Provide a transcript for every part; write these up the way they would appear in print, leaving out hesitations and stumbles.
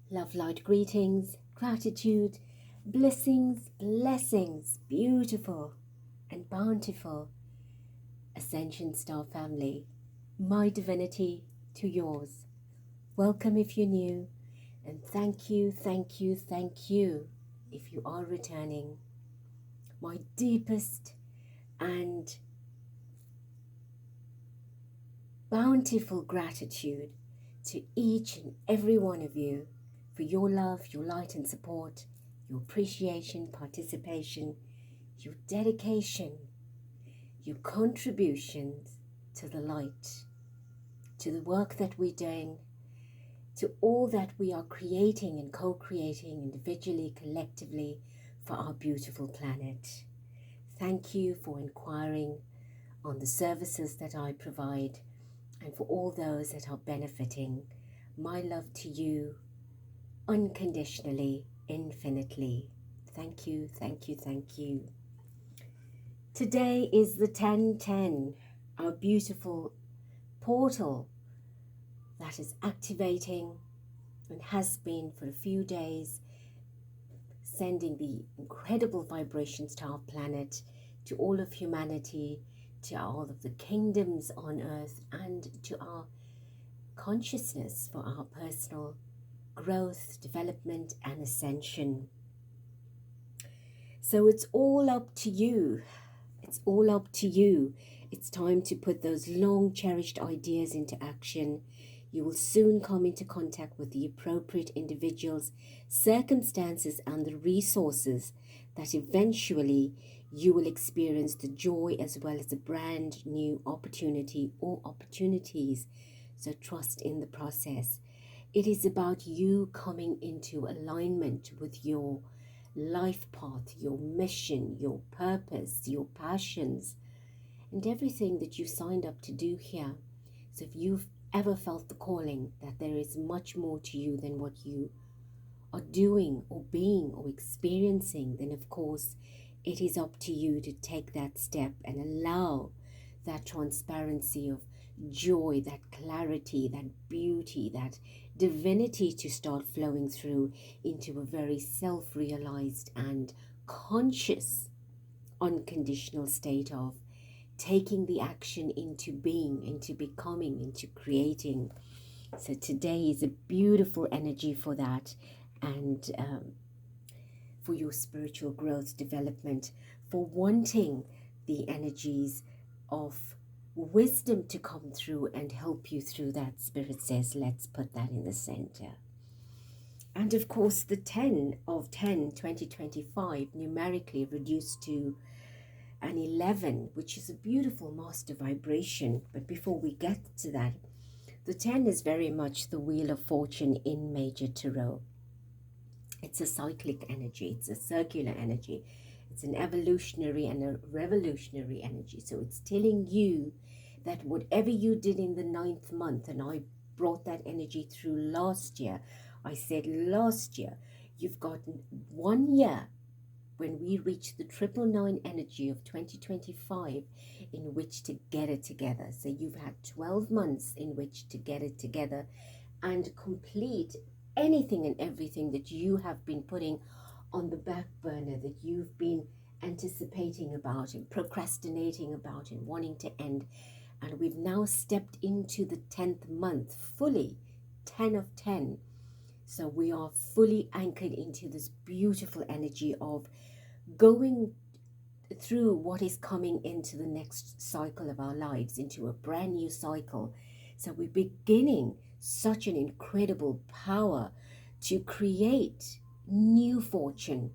Love, light, greetings, gratitude, blessings, beautiful and bountiful Ascension Star family, my divinity to yours. Welcome if you're new, and thank you if you are returning. My deepest and bountiful gratitude to each and every one of you for your love, your light and support, your appreciation, participation, your dedication, your contributions to the light, to the work that we're doing, to all that we are creating and co-creating individually, collectively for our beautiful planet. Thank you for inquiring on the services that I provide and for all those that are benefiting. My love to you unconditionally, infinitely. Thank you. Today is the 1010, our beautiful portal that is activating and has been for a few days, sending the incredible vibrations to our planet, to all of humanity, to all of the kingdoms on earth, and to our consciousness for our personal growth, development, and ascension. So it's all up to you. It's all up to you. It's time to put those long cherished ideas into action. You will soon come into contact with the appropriate individuals, circumstances, and the resources that eventually you will experience the joy as well as a brand new opportunity or opportunities. So trust in the process. It is about you coming into alignment with your life path, your mission, your purpose, your passions, and everything that you signed up to do here. So if you've ever felt the calling that there is much more to you than what you are doing or being or experiencing, then of course it is up to you to take that step and allow that transparency of joy, that clarity, that beauty, that divinity to start flowing through into a very self-realized and conscious, unconditional state of taking the action into being, into becoming, into creating. So today is a beautiful energy for that, and for your spiritual growth, development, for wanting the energies of wisdom to come through and help you through that. Spirit says, let's put that in the center. And of course, the 10 of 10, 2025, numerically reduced to an 11, which is a beautiful master vibration. But before we get to that, the 10 is very much the Wheel of Fortune in Major Tarot. It's a cyclic energy, it's a circular energy, it's an evolutionary and a revolutionary energy. So it's telling you that whatever you did in the 9th month, and I brought that energy through last year, I said last year, you've got 1 year when we reach the 999 energy of 2025 in which to get it together. So you've had 12 months in which to get it together and complete anything and everything that you have been putting on the back burner, that you've been anticipating about and procrastinating about and wanting to end. And we've now stepped into the 10th month fully, 10 of 10. So we are fully anchored into this beautiful energy of going through what is coming into the next cycle of our lives, into a brand new cycle. So we're beginning such an incredible power to create new fortune,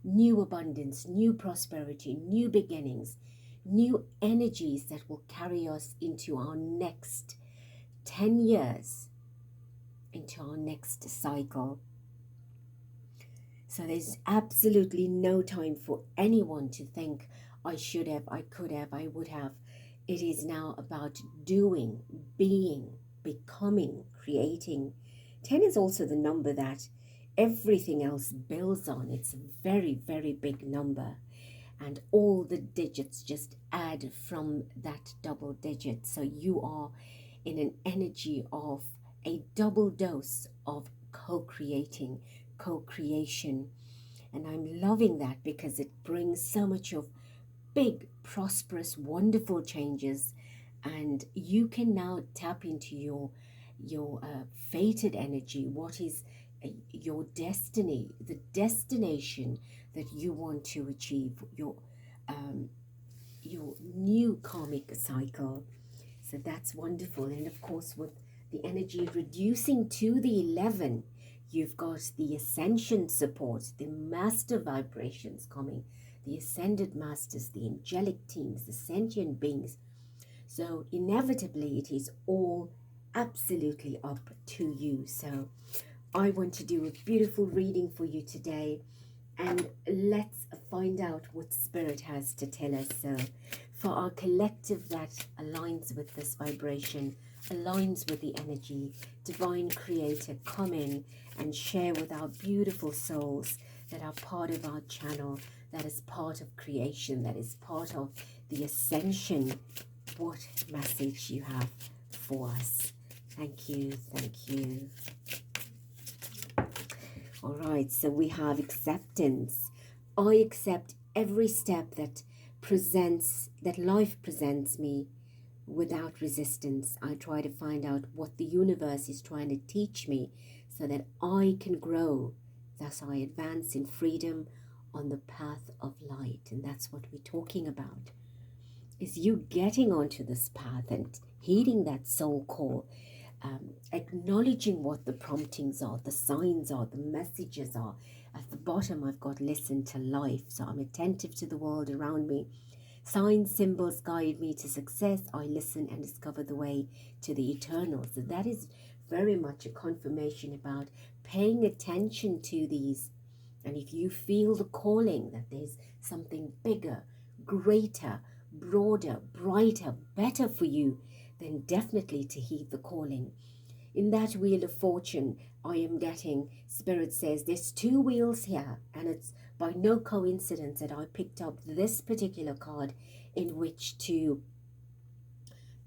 new abundance, new prosperity, new beginnings, new energies that will carry us into our next 10 years, into our next cycle. So there's absolutely no time for anyone to think, I should have, I could have, I would have. It is now about doing, being, becoming, creating. 10 is also the number that everything else builds on. It's a very, very big number. And all the digits just add from that double digit. So you are in an energy of a double dose of co-creating, co-creation. And I'm loving that because it brings so much of big, prosperous, wonderful changes. And you can now tap into your fated energy. What is your destiny, the destination that you want to achieve, your new karmic cycle. So that's wonderful. And of course, with the energy reducing to the 11, you've got the ascension support, the master vibrations coming, the ascended masters, the angelic teams, the sentient beings. So inevitably, it is all absolutely up to you. So I want to do a beautiful reading for you today, and let's find out what Spirit has to tell us. So for our collective that aligns with this vibration, aligns with the energy, Divine Creator, come in and share with our beautiful souls that are part of our channel, that is part of creation, that is part of the ascension, what message you have for us. Thank you, thank you. All right, so we have acceptance. I accept every step that life presents me without resistance. I try to find out what the universe is trying to teach me so that I can grow. Thus I advance in freedom on the path of light. And that's what we're talking about. Is you getting onto this path and heeding that soul call, acknowledging what the promptings are, the signs are, the messages are. At the bottom, I've got listen to life. So I'm attentive to the world around me. Signs, symbols guide me to success. I listen and discover the way to the eternal. So that is very much a confirmation about paying attention to these. And if you feel the calling that there's something bigger, greater, broader, brighter, better for you, then definitely to heed the calling. In that wheel of fortune, I am getting, Spirit says, there's 2 wheels here, and it's by no coincidence that I picked up this particular card in which to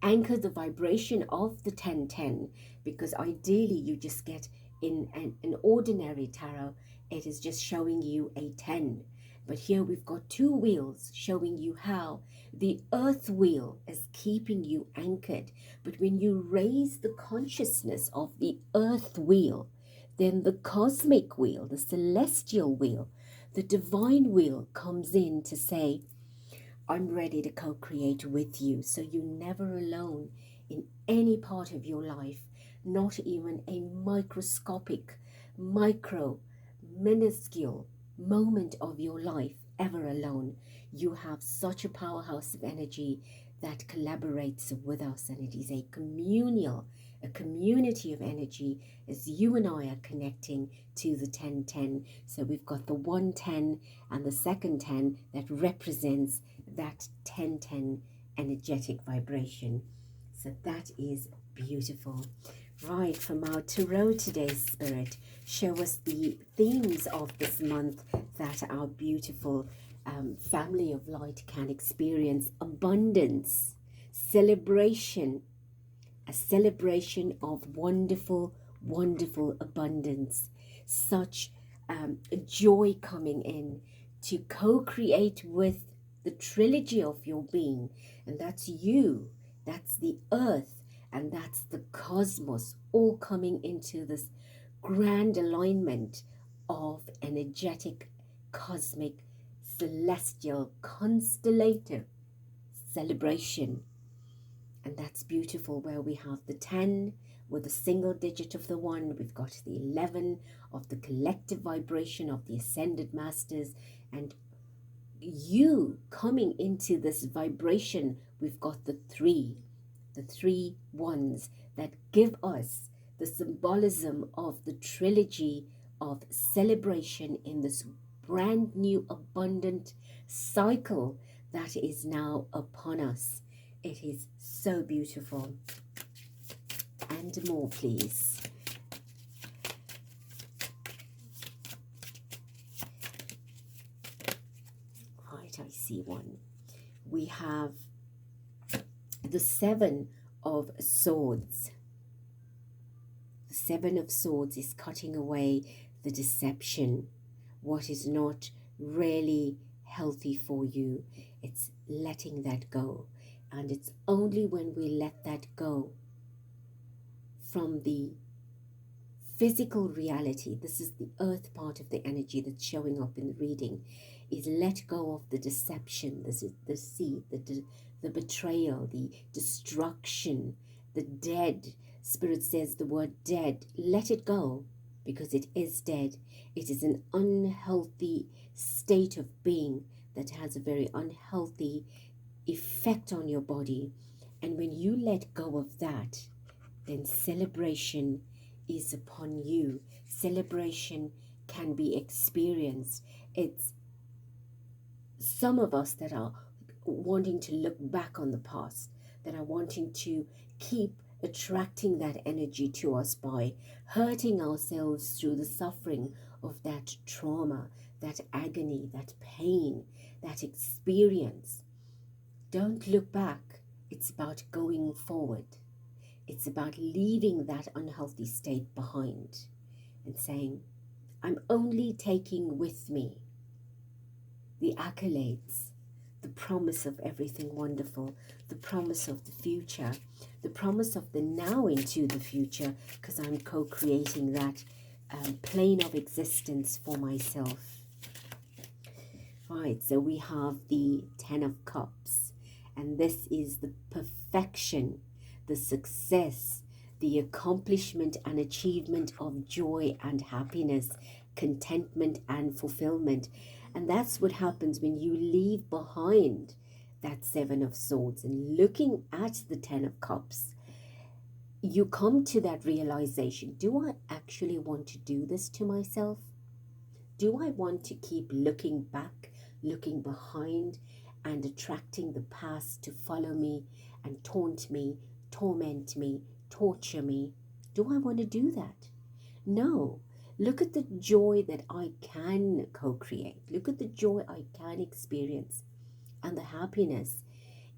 anchor the vibration of the 1010, because ideally you just get in an ordinary tarot, it is just showing you a 10. But here we've got 2 wheels showing you how the earth wheel is keeping you anchored. But when you raise the consciousness of the earth wheel, then the cosmic wheel, the celestial wheel, the divine wheel comes in to say, I'm ready to co-create with you. So you're never alone in any part of your life, not even a microscopic, minuscule moment of your life ever alone. You have such a powerhouse of energy that collaborates with us, and it is a community of energy as you and I are connecting to the 1010. So we've got the 110 and the second 10 that represents that 1010 energetic vibration. So that is beautiful. Right, from our tarot today, Spirit, show us the themes of this month that our beautiful family of light can experience. Abundance, celebration, a celebration of wonderful, wonderful abundance. Such joy coming in to co-create with the trilogy of your being. And that's you, that's the earth, and that's the cosmos, all coming into this grand alignment of energetic, cosmic, celestial, constellative celebration. And that's beautiful, where we have the 10 with a single digit of the 1. We've got the 11 of the collective vibration of the ascended masters. And you coming into this vibration, we've got the 3 ones that give us the symbolism of the trilogy of celebration in this brand new abundant cycle that is now upon us. It is so beautiful. And more, please. Right, I see one. We have the 7 of Swords. The Seven of Swords is cutting away the deception, what is not really healthy for you. It's letting that go. And it's only when we let that go from the physical reality, this is the earth part of the energy that's showing up in the reading, is let go of the deception, the deceit, the betrayal, the destruction, the dead. Spirit says the word dead. Let it go, because it is dead. It is an unhealthy state of being that has a very unhealthy effect on your body. And when you let go of that, then celebration is upon you. Celebration can be experienced. It's some of us that are wanting to look back on the past, that are wanting to keep attracting that energy to us by hurting ourselves through the suffering of that trauma, that agony, that pain, that experience. Don't look back. It's about going forward. It's about leaving that unhealthy state behind and saying, I'm only taking with me the accolades, the promise of everything wonderful, the promise of the future, the promise of the now into the future, because I'm co-creating that plane of existence for myself. Right, so we have the Ten of Cups, and this is the perfection, the success, the accomplishment and achievement of joy and happiness, contentment and fulfillment. And that's what happens when you leave behind that Seven of Swords and looking at the Ten of Cups. You come to that realization, do I actually want to do this to myself? Do I want to keep looking back, looking behind, and attracting the past to follow me and taunt me, torment me, torture me? Do I want to do that? No. Look at the joy that I can co-create. Look at the joy I can experience and the happiness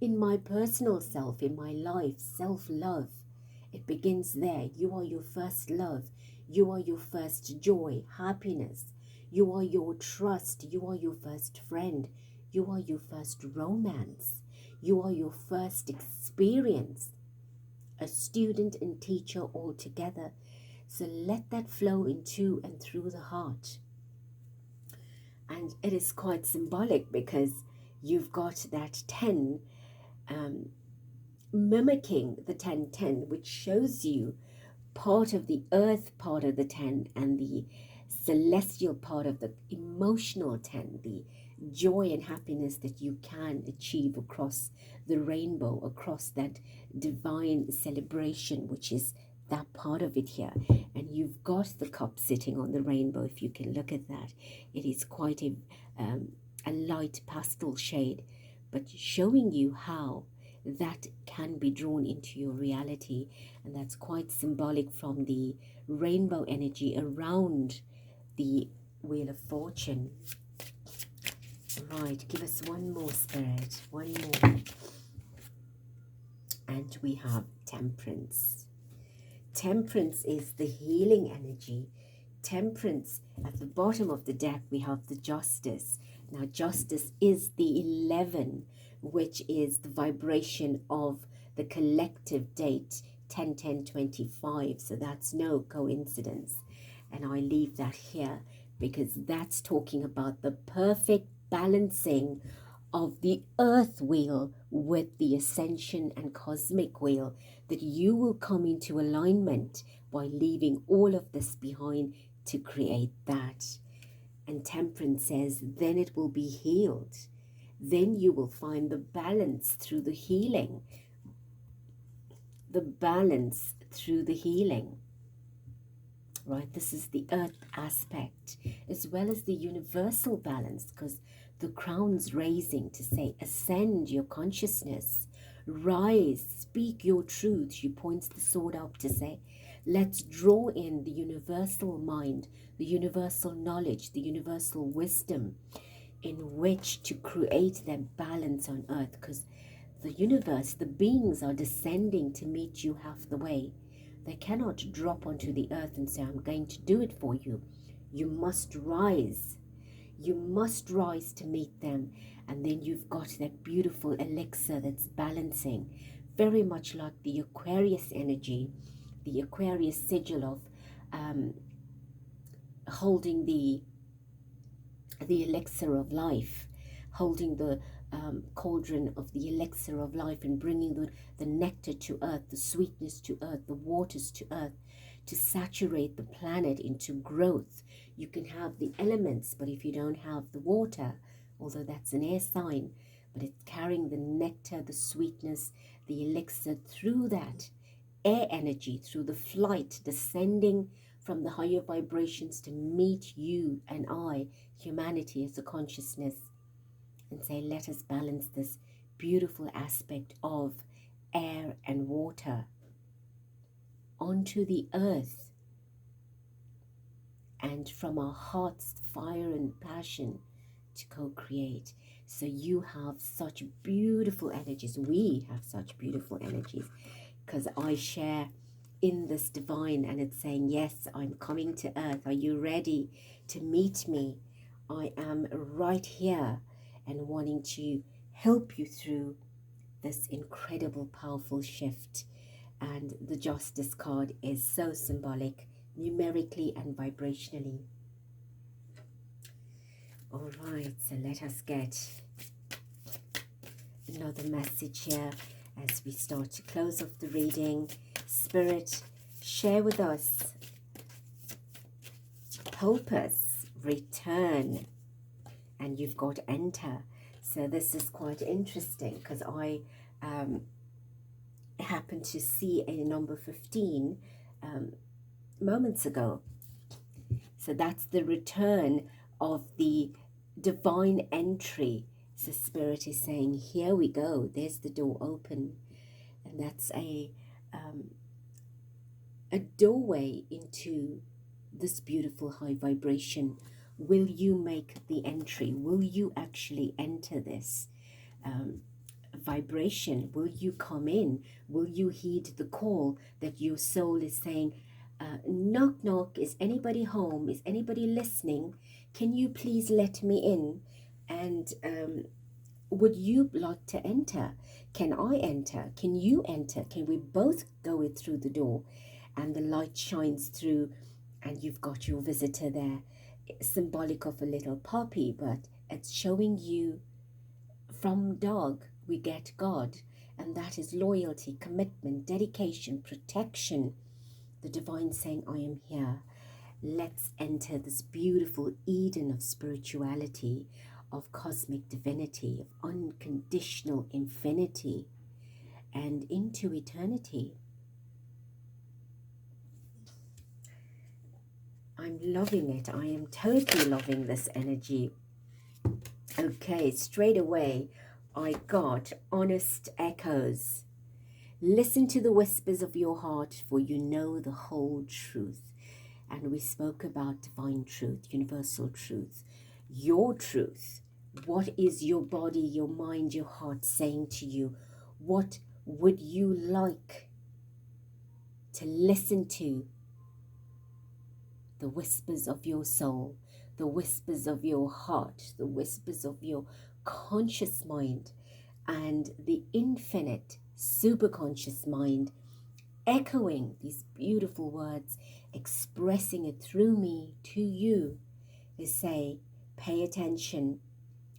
in my personal self, in my life, self-love. It begins there. You are your first love. You are your first joy, happiness. You are your trust. You are your first friend. You are your first romance. You are your first experience. A student and teacher all together. So let that flow into and through the heart. And it is quite symbolic because you've got that 10 mimicking the 10-10, which shows you part of the earth part of the 10 and the celestial part of the emotional 10, the joy and happiness that you can achieve across the rainbow, across that divine celebration, which is that part of it here. And you've got the cup sitting on the rainbow. If you can look at that, it is quite a light pastel shade, but showing you how that can be drawn into your reality. And that's quite symbolic from the rainbow energy around the Wheel of Fortune. Right, give us one more, Spirit, one more. And we have Temperance. Temperance is the healing energy. Temperance, at the bottom of the deck, we have the Justice. Now, Justice is the 11, which is the vibration of the collective date, 10-10-25. So that's no coincidence. And I leave that here because that's talking about the perfect balancing of the earth wheel with the ascension and cosmic wheel, that you will come into alignment by leaving all of this behind to create that. And Temperance says, then it will be healed. Then you will find the balance through the healing. The balance through the healing. Right, this is the earth aspect, as well as the universal balance, because the crown's raising to say, ascend your consciousness, rise, speak your truth. She points the sword up to say, let's draw in the universal mind, the universal knowledge, the universal wisdom in which to create that balance on earth, because the universe, the beings are descending to meet you half the way. They cannot drop onto the earth and say, I'm going to do it for you. You must rise. You must rise to meet them. And then you've got that beautiful elixir that's balancing, very much like the Aquarius energy, the Aquarius sigil of holding the elixir of life, holding the cauldron of the elixir of life, and bringing the nectar to earth, the sweetness to earth, the waters to earth, to saturate the planet into growth. You can have the elements, but if you don't have the water, although that's an air sign, but it's carrying the nectar, the sweetness, the elixir through that air energy, through the flight, descending from the higher vibrations to meet you and I, humanity as a consciousness, and say, let us balance this beautiful aspect of air and water onto the earth, and from our hearts, fire and passion, to co-create. So you have such beautiful energies. We have such beautiful energies, because I share in this divine, and it's saying, yes, I'm coming to earth. Are you ready to meet me? I am right here and wanting to help you through this incredible, powerful shift. And the Justice card is so symbolic, numerically and vibrationally. All right, so let us get another message here as we start to close off the reading. Spirit, share with us purpose, return, and you've got enter. So this is quite interesting, because I happened to see a number 15 moments ago. So that's the return of the divine entry. So Spirit is saying, here we go, there's the door open. And that's a doorway into this beautiful high vibration. Will you make the entry? Will you actually enter this vibration? Will you come in? Will you heed the call that your soul is saying, knock, knock, is anybody home? Is anybody listening? Can you please let me in? And would you like to enter? Can I enter? Can you enter? Can we both go it through the door? And the light shines through, and you've got your visitor there, symbolic of a little puppy, but it's showing you from dog we get God, and that is loyalty, commitment, dedication, protection. The divine saying, I am here. Let's enter this beautiful Eden of spirituality, of cosmic divinity, of unconditional infinity, and into eternity. I'm loving it. I am totally loving this energy. Okay, straight away, I got honest echoes. Listen to the whispers of your heart, for you know the whole truth. And we spoke about divine truth, universal truth, your truth. What is your body, your mind, your heart saying to you? What would you like to listen to? The whispers of your soul, the whispers of your heart, the whispers of your conscious mind, and the infinite superconscious mind, echoing these beautiful words, expressing it through me to you, is say, pay attention.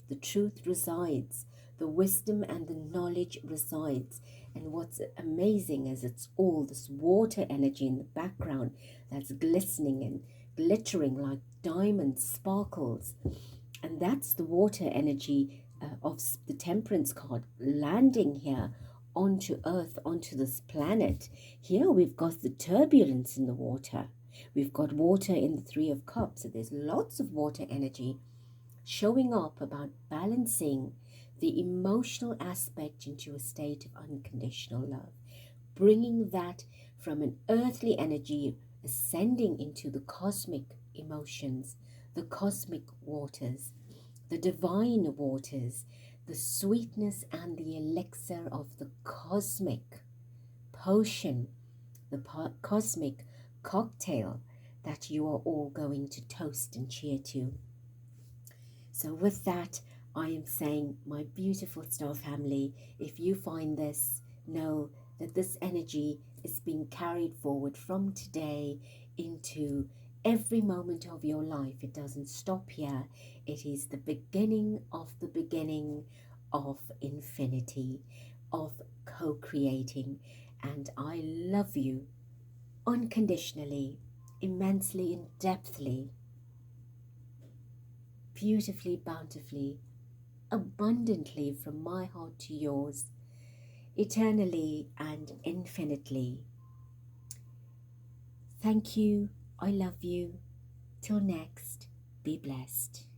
The truth resides, the wisdom and the knowledge resides. And what's amazing is it's all this water energy in the background that's glistening and glittering like diamond sparkles. And that's the water energy of the Temperance card landing here onto Earth, onto this planet. Here we've got the turbulence in the water. We've got water in the Three of Cups. So there's lots of water energy showing up about balancing the emotional aspect into a state of unconditional love, bringing that from an earthly energy ascending into the cosmic emotions, the cosmic waters, the divine waters, the sweetness and the elixir of the cosmic potion, the cosmic cocktail that you are all going to toast and cheer to. So with that, I am saying, my beautiful star family, if you find this, know that this energy is being carried forward from today into every moment of your life. It doesn't stop here. It is the beginning of infinity, of co-creating. And I love you unconditionally, immensely, in depthly, beautifully, bountifully, abundantly, from my heart to yours, eternally and infinitely. Thank you. I love you. Till next, be blessed.